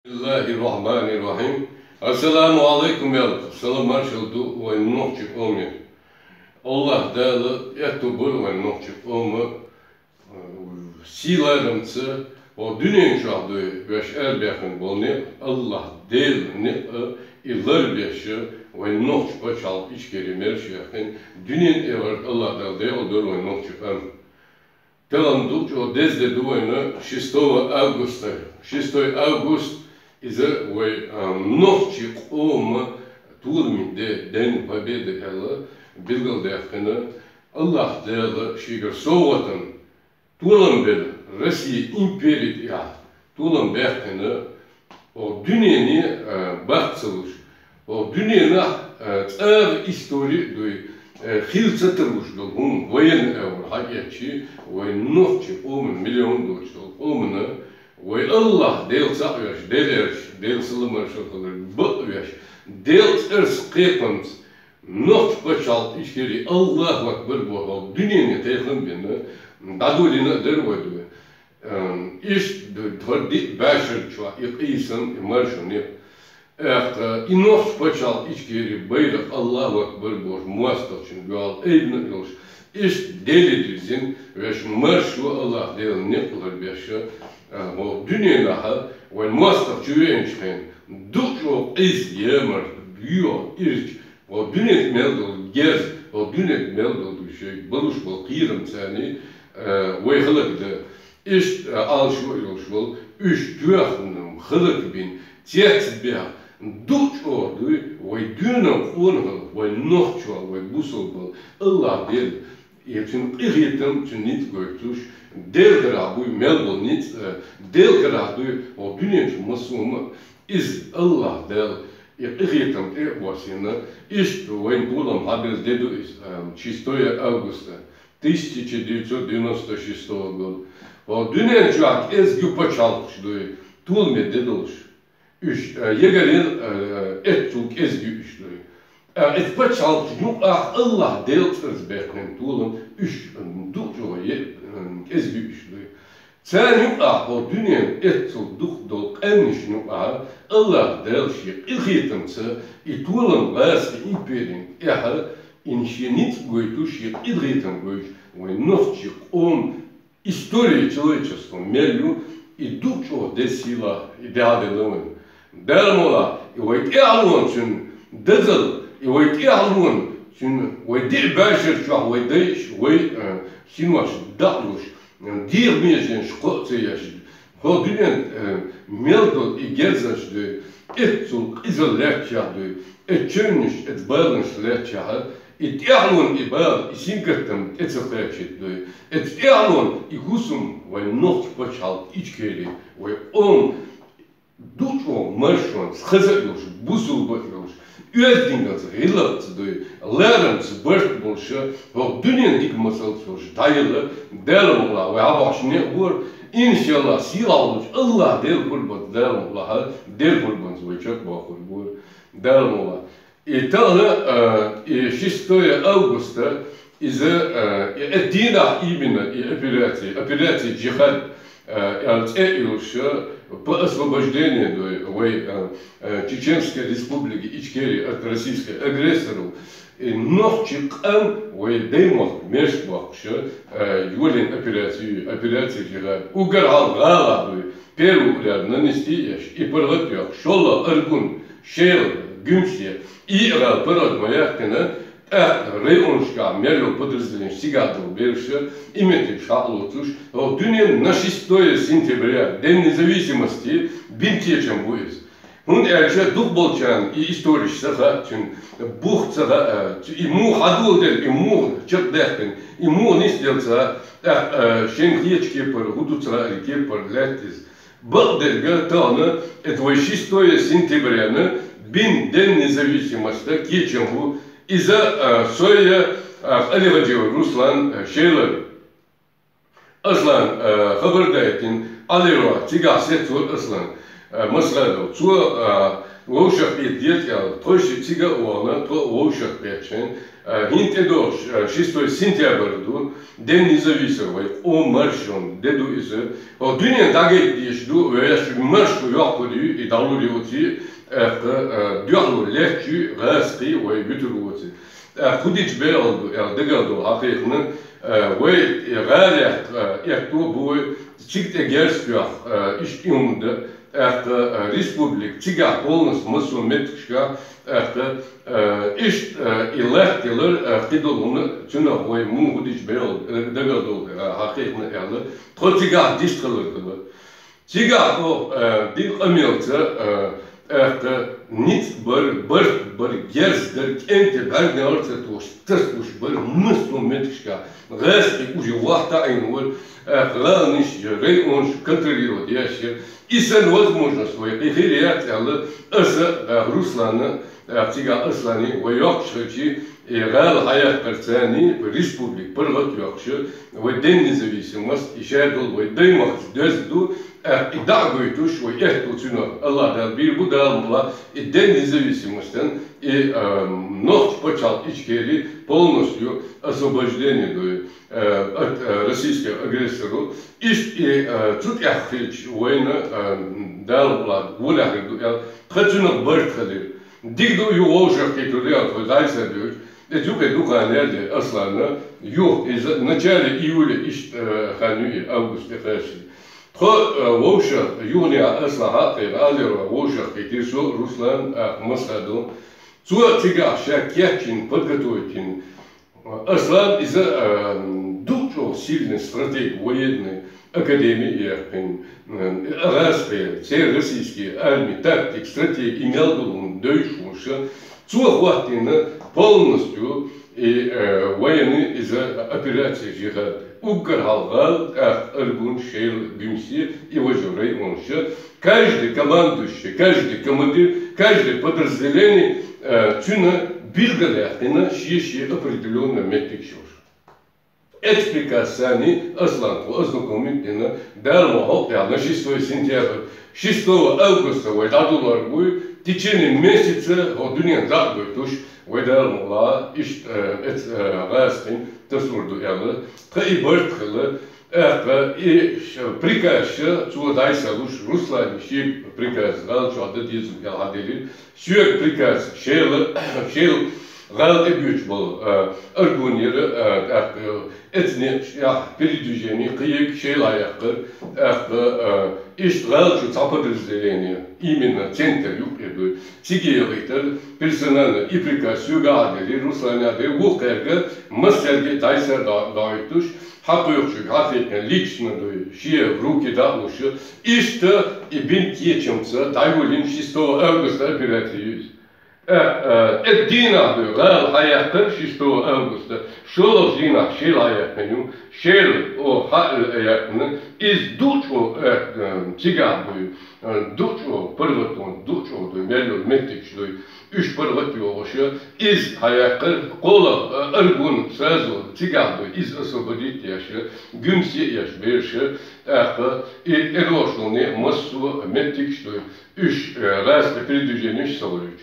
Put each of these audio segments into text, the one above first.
Bismillahirrahmanirrahim. Assalamu alaikum ya salam marşaldu ve nokçuk olmuyor. Allah dağlı etu bul ve nokçuk olmu silarımsı o dünyanın şahdı ve şerbekın bolni Allah değil ne illar beşi ve nokçuk başal işgeri merşekin dünyanın evar Allah dağlı değil o dolu ve nokçuk am. Talanduç o dezde duvayını 6 avgusta 6 avgust из-за ночи ома турминде день победы ала билгалдахына Аллах дала шигар соғатын тулан бел Россия империя я тулан бахына о дүниені бақсылыш о дүниені цар история дуй хилсатырыш дол хун воен эвр хагячи воен ночи омен миллион доч дол омына Ve Allah del sakyaş, del sılımar şakalar, bıkyaş, del skepans, noç başalt işleri Allah vakbar boğal, dünyanı tehlim beni, dadulina dervaydu. İş dördi beşer çuva, iqiysan marşını, i noç başalt işleri bayrak Allah vakbar boğal, muastalçın boğal, eybine yolş, iş delidirsin, ve marşı Allah del ne kadar beşer, o dünyada ve muastaf çüvençken duço iz yemer diyor irç o dünyet meldol gez o dünyet meldol şey baluş bol kıyırım seni ve hılıkdı iş alışveriş üç tüyahının hılık bin tiyatbih duço ve dünya onhal ve nohço ve busol bol Allah der için ihitim için nit görtüş del karaduy melbol nit del karaduy o dünyanın masumı iz Allah del ihitim vasina işte when bulam haber dedu 6 avgusta 1996 gol o dünyanın çok ezgi paçalmış duy tulme deduluş üç yegerin etçuk ezgi üç duy et paçalmış yok Allah del tırzbeknen tulum üç duço ezgi üçlü. Sen yok o dünyanın etçul duhdol emniş yok Allah del şey ilhitimse itulum gazı imperin иншенит гойтуши идритом гойш, новчик он истории человечества мелю и дучо де сила и де аделон. Дермола и войти алон чун дезел и войти алон чун войти башер чуа войдеш вой синваш датлуш дир межен шкоцияш. Hodinen meldol и герзаш de etsul izolertja de etchunish et balans lertja et erlon и bal isinkertem etzellertje de et erlon I husum weil noch pachal ichkeli weil ducho marshon schazelos busul batlos Uerdingers relats de lerens burstbolsche ho dunen dik masal so daile dermola we abashne wor İnşallah silah Allah del kurban derim Allah del kurban звучит бахур бур derim Allah. Италия 6 августа из-за Эдина именно операции джихад по освобождению Чеченской республики Ичкерии от российской агрессоров. Нохчик ам, ወይ деймох межбахша, юлин операции жира. Угарал галабы, первый удар нанести яш, и порватях, шола аргун, шел, гюмсе, и рал пород маяхтена, рейоншка, мерил подразделение, сигатов берша, имеет шатлотуш, в дюне на 6 сентября, День независимости, бинтечем будет. Hun дух болчан и историч сахатчин, бух сага, ему хадул дел, ему чердехпен, ему не сделца, шенхечки пар, гудуцра реке пар летис. Был дельга тана, это 6 сентября, бин день независимости, кечембу, из-за соя Аливадио Руслан Шейлер. Аслан Хабардайтин, Алира, Тига Сетур Аслан. مثلا تو ووشك بيديت يا توش تيجا وانا تو ووشك بيتشن هنت دوش 6 сентябрьду день независимости о маршон деду из о dünya dagit diyişdu ve yaşı marşu yapılıyor idaluriyoти diyorlu lehçi gazeti ve bütürüyoti kudiç bey oldu ya degaldu hakikaten ve gayet yaktu bu çıktı gerçekten iştiyumda Республик Тига полностью масуметшка ишт илахтилер кидолуны чуна ой мугудич бел дагадол хакыйкны ялы тотига дистрылыгы Тига о дил амелца нит бір герздер кенте бәрне арты туш тыртуш бір масуметшка гәсти уже вахта айнур главный рей он контролирует ящик İnsan возможность переехать Руслана, Тига Аслани, ve yakşı real hayat perçani республик пыргат yakşı ve den независимость işerdol ve daymak dözdu iddiaguytuş ve ehtutuna Allah'dan bir bu dağılmala den независимостьтен и ночь почал içkeri полностью освобождение от российского агрессора и тут я хочу война дал влад вуляхи хотюна бартхали дигду юошах кетулят дальше дюж эдюке духанелде аслана юх из начала июля иш ханюи августа хаши خو ووشة يغني أصلها قال ووشة كتير Руслан مسعدو سوى تيجا شاكياتين подготовитин Аслан из дучо сильный стратег военной академии Распе, все российские армии, тактик, стратег имел был дойшуша суа хватина полностью и военные из операции джихад Угралгал, Аргун, Шейл, Гюмси и Вожурей Монша. Каждый командующий, каждый командир, каждое подразделение тюна билгаляхтина шиши определенно метрикшош. Эти приказания Асланку ознакомительно дал Мохопя на 6 сентября, 6 августа в Эдадуларгу в течение месяца от Дуня Загуйтуш Ведал мула иш гастин тасурду ялы кай бартхылы и приказ чудайса Руслан ши приказ гал чода дизу галадели сюк приказ шел гал эбюч был аргуниры этне передвижение кыек шелаякыр иштрал подразделение именно центр юг сигеевитер персонально и приказ югадели Русланяде вухерге мастерге тайсер дайтуш хакуюкшук хафетен лично шие в руки далушы иште и бин кечемца дайвулин 6 августа операции الدينا بغال هيقر شستو أغسطس شلو زينا شيل هيقنيو شيل أو حال هيقن إز دوتشو تيجابو دوتشو برغتون دوتشو دو ملو متكش دو üç pırgıt yoğuşu iz hayakır kola ırgun sözü tигабу iz освободить yaşı gümsi yaş berşi eroşunu masu metik dö üç раз передвижение сорыч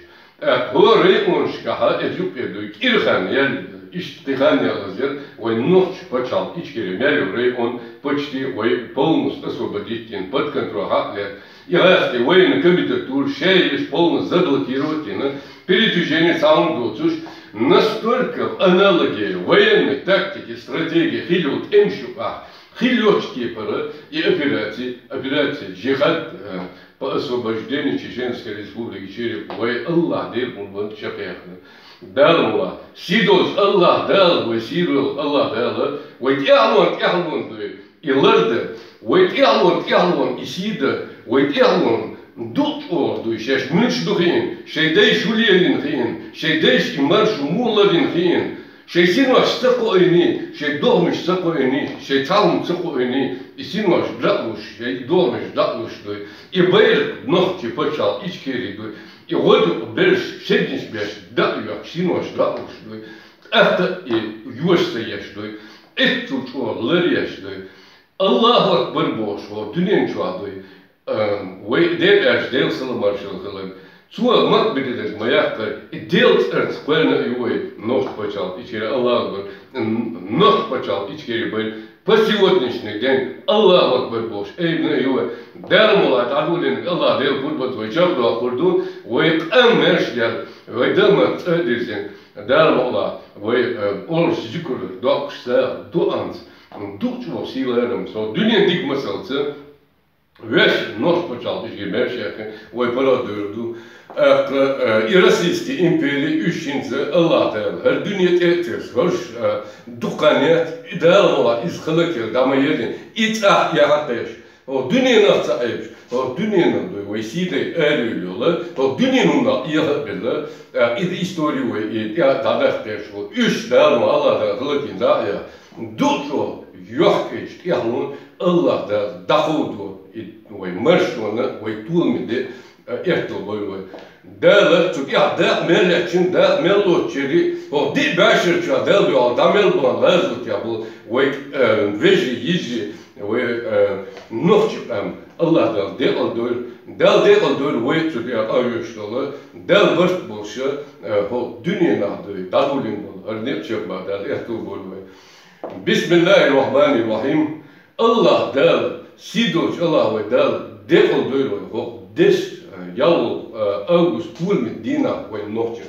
Хоры оншкаха Эфиопия Кирхан ял иштихан ялазер вой ночь почал ичкери мялюрей он почти вой полностью освободить под контроль лет иракский военный комитет шеешь полностью заблокировать передвижение сам доцуш настолько в аналогии военной тактики стратегии хилют эмшука хилёчки пара и операции джихад по освобождению Чеченской Республики Череп, вой Аллах дел бунбан шапяхна. Дал Аллах, сидос Аллах дал, вой сидол Аллах дал, вой тяхлон дуй, и ларда, вой тяхлон, и сида, вой тяхлон, дут орду, шеш мыч духин, шейдей шулелин хин, шейдей маршу муллавин хин, шейсинваш сакоини, шей домиш сакоини, шей цалм сакоини, и синваш датлуш, шей домиш датлуш дуй. И бэр ногти почал ичкери дуй. И вот берш шедиш беш датлуш, синваш датлуш дуй. Это и юшса еш дуй. Это чур лареш дуй. Аллаху акбар бош, вот дунен чуа дуй. Ve der deel zullen marschallen. Zo mak bitte majakta. Deelt het kwerne uwe nog почал içeri Allahu Akbar. Nog почал içeri böyle. По сегодняшний день Аллаху Акбар Бож. Эйбне юе. Дермола тадулин Allah дел путбат вайчав до акурду. Ve qammerşler. Ve damat ödürsün. Dermola. Ve ol şükür. Doksa. Duans. Duçmo silerim. So dünya dik masalsı. Весь нож почав işgirmerşekin ve para dördü. И Российской империи üçüncü Allah Teala her dünya ettir. Hoş dukaniyet idealma izhılıkır dama yerin. İtah yahatış. O dünyanın sahip. O dünyanın vesile eriyorlar. O dünyanın da yahatırlar. İd istoriye ve tadahtaş. O üç idealma Allah Teala hılıkın da ya. Duço yok işte. Yani Allah da dahudu. Ve marşonu ve tulmidi ehto boyu. Dağlar çünkü ya dağ melekçin dağ melotçeri o di başırça dağ bir adam elban lazım ya bu ve veji yici ve nohçam Allah da de aldır ve çünkü ya ayıştalı dağ vart bolşa o dünyanın adı dalulin bol arnep çıkma dağ ehto boyu. Bismillahirrahmanirrahim. Allah dağ Sidoç Allah ve dal defol böyle o des yalı August tulmit dina ve nohçe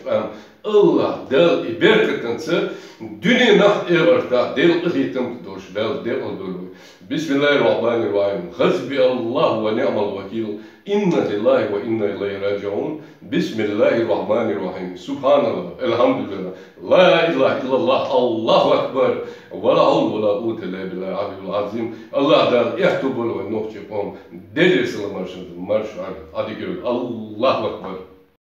Allah dal iberketense dünya naht everta del ihitem doş dal defol böyle. Bismillahirrahmanirrahim. Hasbi Allah ve ni'mal vekil. İnna lillahi ve inna ileyhi raciun. Bismillahirrahmanirrahim. Subhanallah. Elhamdülillah. La ilahe illallah. Allahu ekber. Ve la havl ve la kuvvete illa billahi aliyyil azim. Allah'dan ehtubul ve nohçe kom. Derecesine marşın. Marş hadi görün. Allahu ekber.